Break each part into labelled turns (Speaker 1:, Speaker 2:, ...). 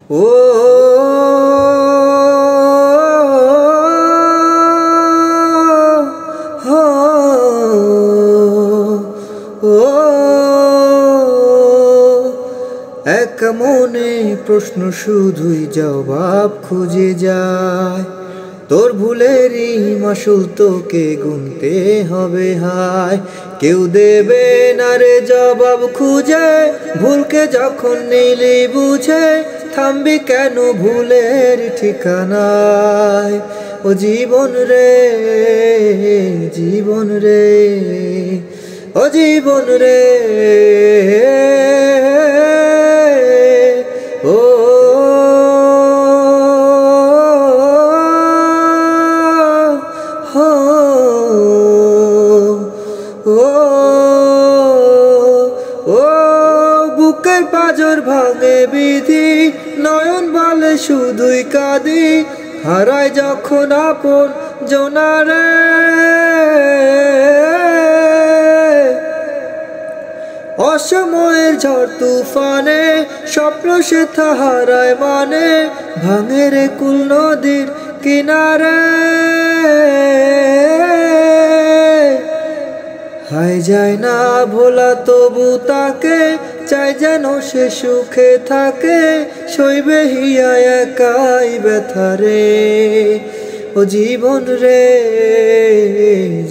Speaker 1: ও এক মনে প্রশ্ন শুধুই জবাব খুঁজে যায়, তোর ভুলেরই মাসুল তোকে গুনতে হবে হায়। কেউ দেবে না রে জবাব খুঁজে, ভুলকে যখন নিলি বুঝে, থামবি কেন ভুলের ঠিকানায়। ও জীবন রে, জীবন রে, ও জীবন রে, ও বুকের পাঁজর ভাঙে বিধি, নয়ন বলে শুধুই কাঁদি, হারায় যখন আপন জনারে। অসময়ের ঝড় তুফানে স্বপ্ন সেথা হারায় মানে, ভাঙে রে কুল নদীর কিনারে। হায় যায় না ভোলা তবু তাকে, চাই যেন সে সুখে থাকে, সইবে হিয়া একাই ব্যথা রে। ও জীবন রে,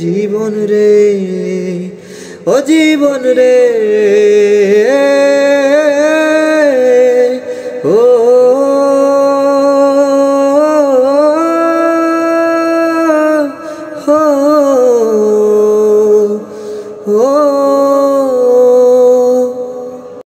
Speaker 1: জীবন রে, ও জীবন রে।